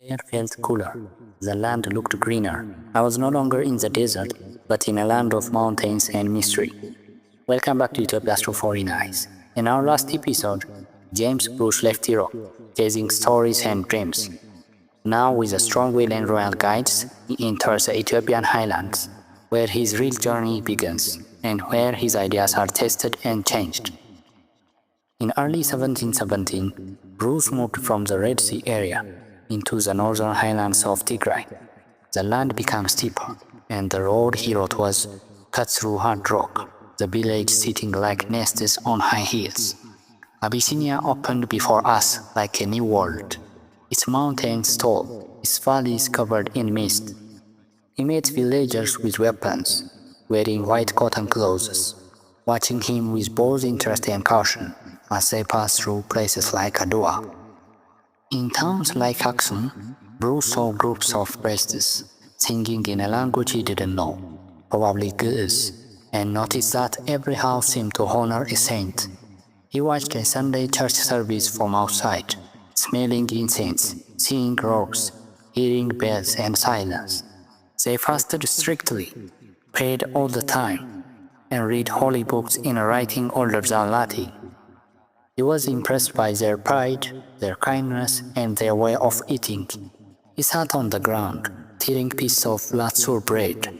air felt cooler. The land looked greener. I was no longer in the desert, but in a land of mountains and mystery. Welcome back to Ethiopia's 249 Eyes. In our last episode, James Bruce left Europe, chasing stories and dreams. Now, with a strong will and royal guides, he enters the Ethiopian Highlands, where his real journey begins, and where his ideas are tested and changed. In early 1717, Bruce moved from the Red Sea area into the northern highlands of Tigray. The land became steeper, and the road he rode was cut through hard rock, the village sitting like nests on high hills. Abyssinia opened before us like a new world, its mountains tall, its valleys covered in mist. He met villagers with weapons, wearing white cotton clothes, watching him with both interest and caution as they passed through places like Adua. In towns like Axum, Bruce saw groups of priests singing in a language he didn't know, probably Greece, and noticed that every house seemed to honor a saint. He watched a Sunday church service from outside, smelling incense, seeing rocks, hearing bells and silence. They fasted strictly, prayed all the time, and read holy books in a writing older than Latin. He was impressed by their pride, their kindness, and their way of eating. He sat on the ground, tearing pieces of flatbread bread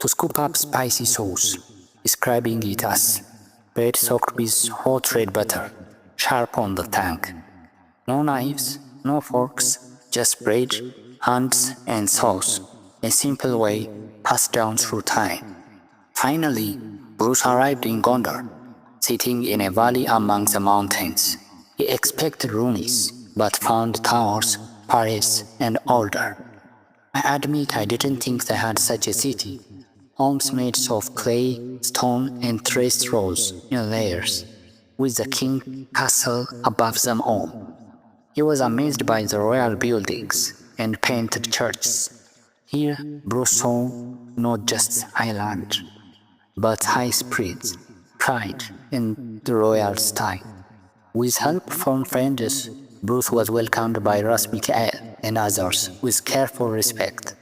to scoop up spicy sauce, describing it as bread soaked with hot red butter, sharp on the tongue. No knives, no forks, just bread, hands, and sauce, a simple way passed down through time. Finally, Bruce arrived in Gondar, sitting in a valley among the mountains. He expected ruins, but found towers, paris, and older. I admit I didn't think they had such a city. Homes made of clay, stone, and traced rows in layers, with the king castle above them all. He was amazed by the royal buildings and painted churches. Here, Bruce saw not just highland, but high spirit, pride, and the royal style. With help from friends, Bruce was welcomed by Ras Mikael and others with careful respect.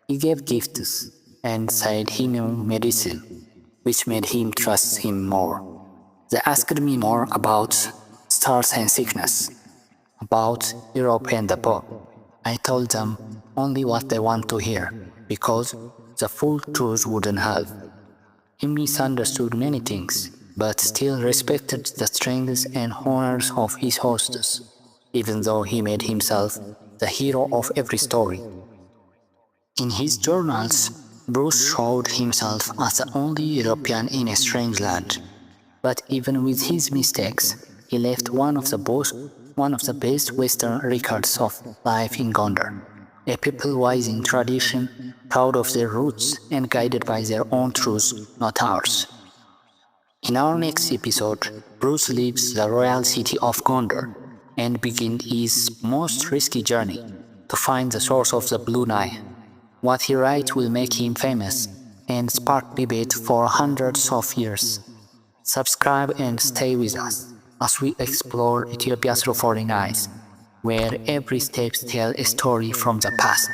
He gave gifts and said he knew medicine, which made him trust him more. They asked me more about stars and sickness, about Europe and the Pope. I told them only what they want to hear, because the full truth wouldn't help. He misunderstood many things, but still respected the strengths and honors of his hosts, even though he made himself the hero of every story. In his journals, Bruce showed himself as the only European in a strange land. But even with his mistakes, he left one of the best Western records of life in Gondar, a people wise in tradition, proud of their roots, and guided by their own truths, not ours. In our next episode, Bruce leaves the royal city of Gondar and begins his most risky journey to find the source of the Blue Nile. What he writes will make him famous and spark debate for hundreds of years. Subscribe and stay with us as we explore Ethiopia's 249 Eyes, where every step tells a story from the past.